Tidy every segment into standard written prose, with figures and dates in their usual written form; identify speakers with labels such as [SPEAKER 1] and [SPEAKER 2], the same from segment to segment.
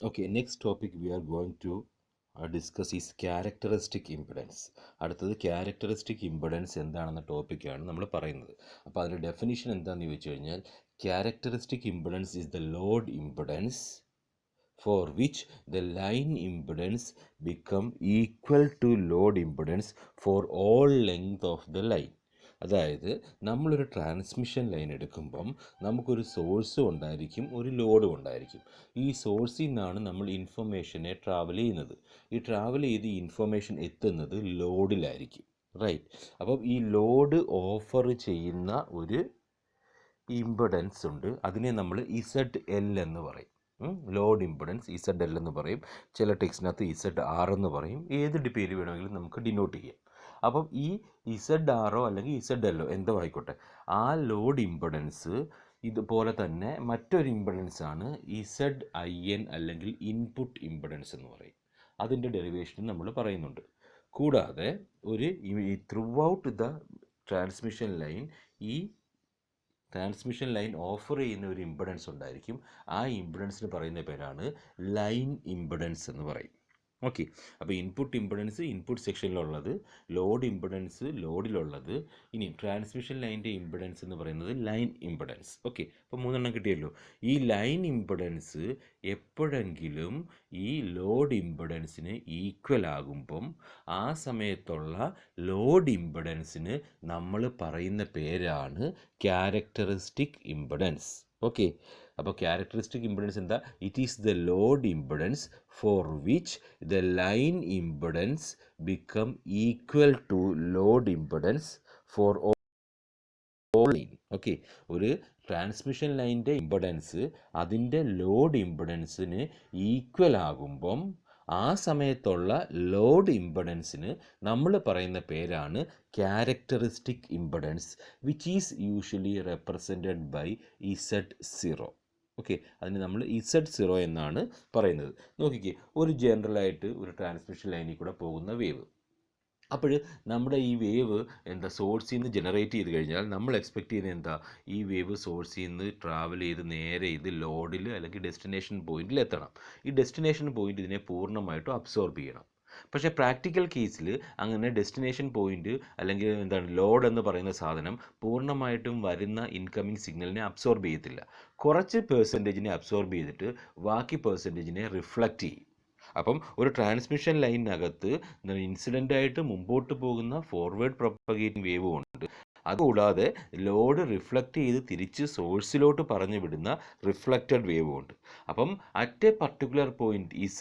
[SPEAKER 1] Okay, next topic we are going to discuss is characteristic impedance. അടുത്തത് characteristic impedance എന്താണെന്ന ടോപ്പിക്കാണ് നമ്മൾ പറയുന്നത്. അപ്പോൾ അതിൻ്റെ ഡെഫിനിഷൻ എന്താണെന്ന് ചോദിച്ചു കഴിഞ്ഞാൽ characteristic impedance is the load impedance for which the line impedance become equal to load impedance for all length of the line. അതായത് നമ്മളൊരു ട്രാൻസ്മിഷൻ ലൈൻ എടുക്കുമ്പം നമുക്കൊരു സോഴ്സും ഉണ്ടായിരിക്കും, ഒരു ലോഡും ഉണ്ടായിരിക്കും. ഈ സോഴ്സിൽ നിന്നാണ് നമ്മൾ ഇൻഫർമേഷനെ ട്രാവൽ ചെയ്യുന്നത്. ഈ ട്രാവൽ ചെയ്ത് ഈ ഇൻഫർമേഷൻ എത്തുന്നത് ലോഡിലായിരിക്കും, റൈറ്റ്? അപ്പം ഈ ലോഡ് ഓഫർ ചെയ്യുന്ന ഒരു ഇമ്പിഡൻസ് ഉണ്ട്, അതിനെ നമ്മൾ ZL എന്ന് പറയും. ലോഡ് ഇമ്പിഡൻസ് ZL എന്ന് പറയും. ചില ടെക്സ്റ്റിനകത്ത് ZR എന്ന് പറയും. ഏത് പേര് വേണമെങ്കിലും നമുക്ക് ഡിനോട്ട് ചെയ്യാം. അപ്പം ഈ ZR അല്ലെങ്കിൽ ZL എന്തോ ആയിക്കോട്ടെ, ആ ലോഡ് ഇമ്പിഡൻസ് ഇതുപോലെ തന്നെ മറ്റൊരു ഇമ്പിഡൻസ് ആണ് ZIN അല്ലെങ്കിൽ ഇൻപുട്ട് ഇമ്പിഡൻസ് എന്ന് പറയും. അതിൻ്റെ ഡെറിവേഷൻ നമ്മൾ പറയുന്നുണ്ട്. കൂടാതെ ഒരു through out the transmission line ഈ ട്രാൻസ്മിഷൻ ലൈൻ ഓഫർ ചെയ്യുന്ന ഒരു ഇമ്പിഡൻസ് ഉണ്ടായിരിക്കും. ആ ഇമ്പിഡൻസിന് പറയുന്ന പേരാണ് ലൈൻ ഇമ്പിഡൻസ് എന്ന് പറയും. ഓക്കെ, അപ്പോൾ ഇൻപുട്ട് ഇമ്പിഡൻസ് ഇൻപുട്ട് സെക്ഷനിലുള്ളത്, ലോഡ് ഇമ്പിഡൻസ് ലോഡിലുള്ളത്, ഇനി ട്രാൻസ്മിഷൻ ലൈൻ്റെ ഇമ്പിഡൻസ് എന്ന് പറയുന്നത് ലൈൻ ഇമ്പിഡൻസ്. ഓക്കെ, അപ്പോൾ 3 കിട്ടിയല്ലോ. ഈ ലൈൻ ഇമ്പിഡൻസ് എപ്പോഴെങ്കിലും ഈ ലോഡ് ഇമ്പിഡൻസിന് ഈക്വൽ ആകുമ്പം ആ സമയത്തുള്ള ലോഡ് ഇമ്പിഡൻസിന് നമ്മൾ പറയുന്ന പേരാണ് ക്യാരക്ടറിസ്റ്റിക് ഇമ്പിഡൻസ്. ഓക്കെ, അപ്പോൾ ക്യാരക്ടറിസ്റ്റിക് ഇമ്പിഡൻസ് എന്താ? It is the load impedance for which the line impedance become equal to load impedance for all line. Okay, ഒരു ട്രാൻസ്മിഷൻ ലൈൻ്റെ ഇമ്പിഡൻസ് അതിൻ്റെ ലോഡ് ഇമ്പിഡൻസിന് ഈക്വൽ ആകുമ്പം ആ സമയത്തുള്ള ലോഡ് ഇമ്പിഡൻസിന് നമ്മൾ പറയുന്ന പേരാണ് characteristic impedance, which is usually represented by Z0. Okay, അതിന് നമ്മൾ Z0 എന്നാണ് പറയുന്നത്. നോക്കിക്കേ, ഒരു ജനറലായിട്ട് ഒരു ട്രാൻസ്മിഷൻ ലൈനിൽ കൂടെ പോകുന്ന വേവ്. അപ്പോൾ നമ്മുടെ ഈ വേവ് എന്താ സോഴ്സിൽ നിന്ന് ജനറേറ്റ് ചെയ്ത് കഴിഞ്ഞാൽ നമ്മൾ എക്സ്പെക്റ്റ് ചെയ്യുന്നത് എന്താ? ഈ വേവ് സോഴ്സിൽ നിന്ന് ട്രാവൽ ചെയ്ത് നേരെ ഇത് ലോഡിൽ അല്ലെങ്കിൽ ഡെസ്റ്റിനേഷൻ പോയിന്റിൽ എത്തണം. ഈ ഡെസ്റ്റിനേഷൻ പോയിന്റ് ഇതിനെ പൂർണ്ണമായിട്ടും അബ്സോർബ് ചെയ്യണം. പക്ഷേ പ്രാക്ടിക്കൽ കേസിൽ അങ്ങനെ ഡെസ്റ്റിനേഷൻ പോയിന്റ് അല്ലെങ്കിൽ എന്താണ് ലോഡ് എന്ന് പറയുന്ന സാധനം പൂർണ്ണമായിട്ടും വരുന്ന ഇൻകമിങ് സിഗ്നലിനെ അബ്സോർബ് ചെയ്യത്തില്ല. കുറച്ച് പെർസെൻറ്റേജിനെ അബ്സോർബ് ചെയ്തിട്ട് ബാക്കി പെർസെൻറ്റേജിനെ റിഫ്ലക്റ്റ് ചെയ്യും. അപ്പം ഒരു ട്രാൻസ്മിഷൻ ലൈനിനകത്ത് ഇൻസിഡൻ്റായിട്ട് മുമ്പോട്ട് പോകുന്ന ഫോർവേഡ് പ്രൊപ്പഗേറ്റിംഗ് വേവ് ഉണ്ട്. അതുകൂടാതെ ലോഡ് റിഫ്ലക്റ്റ് ചെയ്ത് തിരിച്ച് സോഴ്സിലോട്ട് പറഞ്ഞു വിടുന്ന റിഫ്ലക്റ്റഡ് വേവ് ഉണ്ട്. അപ്പം at a particular point Z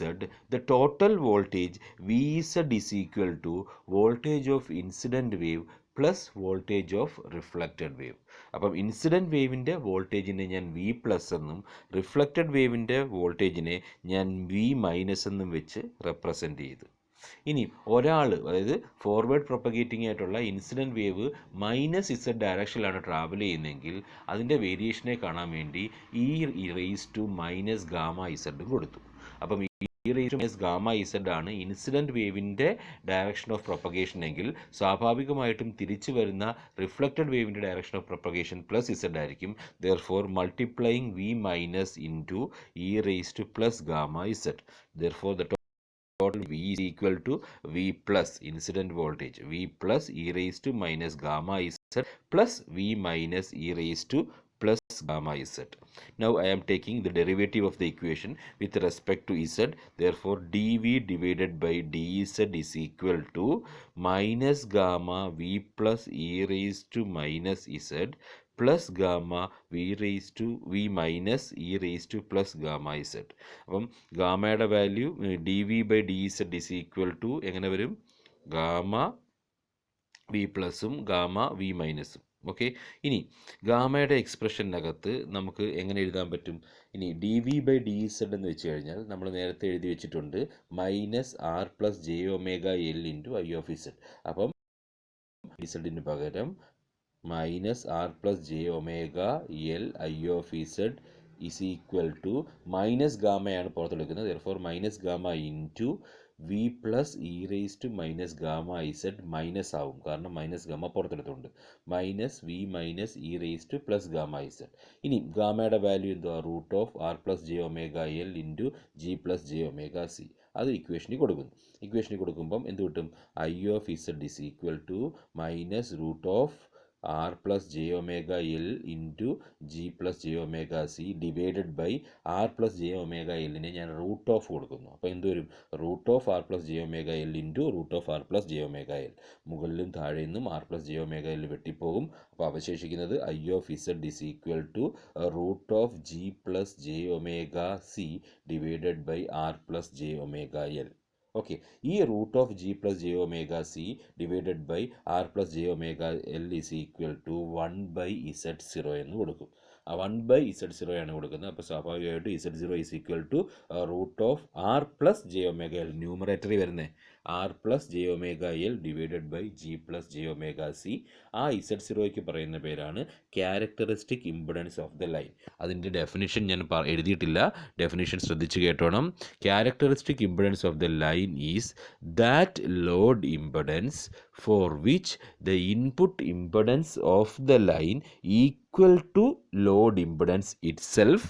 [SPEAKER 1] the total voltage VZ is equal to voltage of incident wave plus voltage of reflected wave. അപ്പം ഇൻസിഡൻറ്റ് വേവിൻ്റെ വോൾട്ടേജിനെ ഞാൻ V+ എന്നും റിഫ്ലക്റ്റഡ് വേവിൻ്റെ വോൾട്ടേജിനെ ഞാൻ V- എന്നും വെച്ച് റെപ്രസെൻ്റ് ചെയ്തു. ഇനി ഒരാൾ, അതായത് ഫോർവേഡ് പ്രൊപ്പഗേറ്റിംഗ് ആയിട്ടുള്ള ഇൻസിഡൻറ്റ് വേവ് -Z ഡയറക്ഷനിലാണ് ട്രാവൽ ചെയ്യുന്നതെങ്കിൽ അതിൻ്റെ വേരിയേഷനെ കാണാൻ വേണ്ടി e⁻⁻Z കൊടുത്തു. അപ്പം e⁻⁻Z ആണ് ഇൻസിഡൻറ്റ് വേവിൻ്റെ ഡയറക്ഷൻ ഓഫ് പ്രൊപ്പഗേഷൻ എങ്കിൽ സ്വാഭാവികമായിട്ടും തിരിച്ചു വരുന്ന റിഫ്ലക്റ്റഡ് വേവിൻ്റെ ഡയറക്ഷൻ ഓഫ് പ്രൊപ്പഗേഷൻ +Z ആയിരിക്കും. Therefore multiplying V- into e⁻⁻Z. Therefore the total V is equal to V plus incident voltage, V plus e⁻⁻Z plus V minus e⁻⁻Z. Now I am taking the derivative of the equation with respect to Z. Therefore dV divided by dZ is equal to minus gamma V plus e⁻⁻Z plus gamma V minus e⁻⁻Z. അപ്പം ഗാമയുടെ value dV/dZ is equal to എങ്ങനെ വരും? Gamma V പ്ലസും gamma V മൈനസും. Okay, ഇനി ഗാമയുടെ എക്സ്പ്രഷനകത്ത് നമുക്ക് എങ്ങനെ എഴുതാൻ പറ്റും? ഇനി dV/dZ എന്ന് വെച്ച് കഴിഞ്ഞാൽ നമ്മൾ നേരത്തെ എഴുതി വെച്ചിട്ടുണ്ട് -R+jωL ഇൻറ്റു I(Z). അപ്പം ഇസഡിന് പകരം -R+jωL I(Z) is equal to minus ഗാമയാണ് പുറത്തെടുക്കുന്നത്, therefore minus gamma into V plus e raise to minus gamma Z minus ആവും, കാരണം മൈനസ് ഗാമ പുറത്തെടുത്തുണ്ട്, minus V minus e raise to plus gamma Z. ഇനി ഗാമയുടെ value എന്തുവാ, root of R plus J omega L into G plus J omega C. അത് ഇക്വേഷനിൽ കൊടുക്കുന്നു. ഇക്വേഷനിൽ കൊടുക്കുമ്പം എന്ത് കിട്ടും, I of Z is equal to minus root of R plus J omega L into G plus J omega C divided by R plus J omega എല്ലിനെ ഞാൻ root of കൊടുക്കുന്നു. അപ്പോൾ എന്ത് വരും, root of R plus J omega L into root of R plus J omega L. മുകളിലും താഴെ നിന്നും R plus J omega L വെട്ടിപ്പോകും. അപ്പോൾ അവശേഷിക്കുന്നത് I of Z is equal to root of G plus J omega C divided by R plus J omega L. Okay, ഈ root of G plus J omega C divided by R plus J omega L is equal to 1/Z0 എന്ന് കൊടുക്കും. ആ 1/Z0 ആണ് കൊടുക്കുന്നത്. അപ്പോൾ സ്വാഭാവികമായിട്ടും Z0 is equal to root of R plus J omega L, ന്യൂമറേറ്ററി വരുന്നത് R plus J omega L divided by G plus J omega C. ആ Z0യ്ക്ക് പറയുന്ന പേരാണ് characteristic impedance of the line. അതിൻ്റെ ഡെഫിനിഷൻ ഞാൻ എഴുതിയിട്ടില്ല, ഡെഫിനിഷൻ ശ്രദ്ധിച്ച് കേട്ടോണം. Characteristic impedance of the line is that load impedance for which the input impedance of the line equal to load impedance itself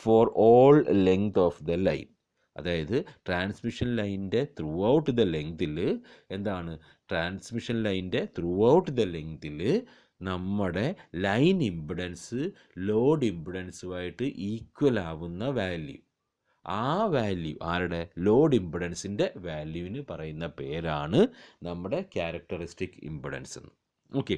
[SPEAKER 1] for all length of the line. അതായത് transmission ലൈനിൻ്റെ through out the ലെങ്തിൽ എന്താണ്, transmission ലൈനിൻ്റെ through out the ലെങ്തിൽ നമ്മുടെ line impedance load ഇംപിഡൻസുമായിട്ട് equal ആവുന്ന value, ആ value ആരുടെ, load ഇംപിഡൻസിൻ്റെ വാല്യൂവിന് പറയുന്ന പേരാണ് നമ്മുടെ ക്യാരക്ടറിസ്റ്റിക് ഇംപിഡൻസ് എന്ന്. ഓക്കെ,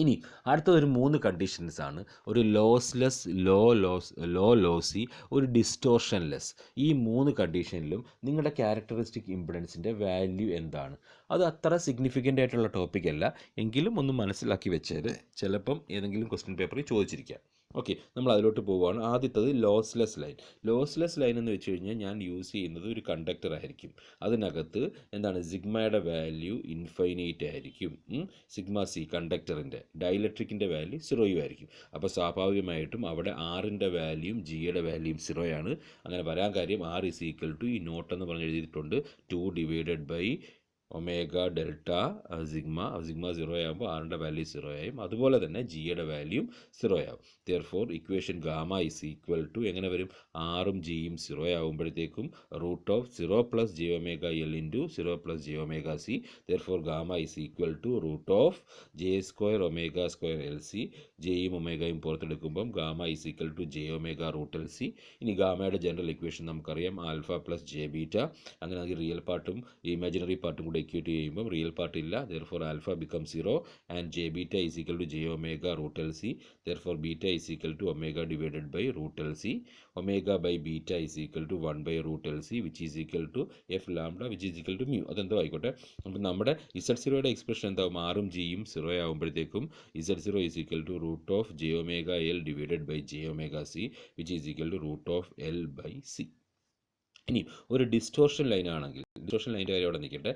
[SPEAKER 1] ഇനി അടുത്തതൊരു 3 കണ്ടീഷൻസ് ആണ്. ഒരു ലോസ്ലെസ്, ലോ ലോസി, ഒരു ഡിസ്റ്റോർഷൻലെസ്. ഈ 3 കണ്ടീഷനിലും നിങ്ങളുടെ ക്യാരക്ടറിസ്റ്റിക് ഇംപിഡൻസിൻ്റെ വാല്യൂ എന്താണ്? അത് അത്ര സിഗ്നിഫിക്കൻ്റ് ആയിട്ടുള്ള ടോപ്പിക് അല്ല, എങ്കിലും ഒന്ന് മനസ്സിലാക്കി വെച്ചത്, ചിലപ്പം ഏതെങ്കിലും ക്വസ്റ്റ്യൻ പേപ്പറിൽ ചോദിച്ചിരിക്കാം. ഓക്കെ, നമ്മൾ അതിലോട്ട് പോവുകയാണ്. ആദ്യത്തത് ലോസ്ലെസ് ലൈൻ. ലോസ്ലെസ് ലൈൻ എന്ന് വെച്ച് കഴിഞ്ഞാൽ ഞാൻ യൂസ് ചെയ്യുന്നത് ഒരു കണ്ടക്ടർ ആയിരിക്കും. അതിനകത്ത് എന്താണ്, സിഗ്മയുടെ വാല്യൂ ഇൻഫൈനൈറ്റ് ആയിരിക്കും. സിഗ്മ സി കണ്ടക്ടറിൻ്റെ, ഡൈലക്ട്രിക്കിൻ്റെ വാല്യൂ 0 ആയിരിക്കും. അപ്പോൾ സ്വാഭാവികമായിട്ടും അവിടെ ആറിൻ്റെ വാല്യൂയും ജിയുടെ വാല്യൂയും 0 ആണ്. അങ്ങനെ വരാൻ കാര്യം ആർ ഇസ് ഈക്വൽ ടു ഈ നോട്ട് എന്ന് പറഞ്ഞ് എഴുതിയിട്ടുണ്ട് 2 divided by omega delta sigma. Sigma 0 ആകുമ്പോൾ ആറിൻ്റെ വാല്യൂ 0 ആയും, അതുപോലെ തന്നെ ജിയുടെ വാല്യൂയും 0 ആവും. therefore equation gamma is equal to എങ്ങനെ വരും, ആറും ജിയും 0 ആകുമ്പോഴത്തേക്കും root of 0 plus J omega L into 0 plus J omega C. therefore gamma is equal to root of j square omega square L C. ജെയും ഒമേഗയും പുറത്തെടുക്കുമ്പം gamma is equal to J omega root L C. ഇനി ഗാമയുടെ general equation നമുക്കറിയാം, alpha plus j beta. അങ്ങനെ അത് real പാർട്ടും imaginary പാർട്ടും കൂടെ ഇക്വേറ്റ് ചെയ്യുമ്പോൾ റിയൽ പാർട്ട് ഇല്ല, therefore alpha become 0 and J beta is equal to J omega root L C. therefore beta is equal to omega divided by root L C. Omega by beta is equal to 1 by root L C which is equal to F lambda which is equal to mu. അതെന്തോ ആയിക്കോട്ടെ. അപ്പം നമ്മുടെ Z0യുടെ expression എന്താവും, ആറും ജിയും 0 ആകുമ്പോഴത്തേക്കും Z0 is equal to root of J omega L divided by J omega C which is equal to root of L by C. ഇനി ഒരു ഡിസ്റ്റോർഷൻ ലൈൻ ആണെങ്കിൽ, ഡിസ്റ്റോർഷൻ ലൈൻ്റെ കാര്യം അവിടെ നിൽക്കട്ടെ,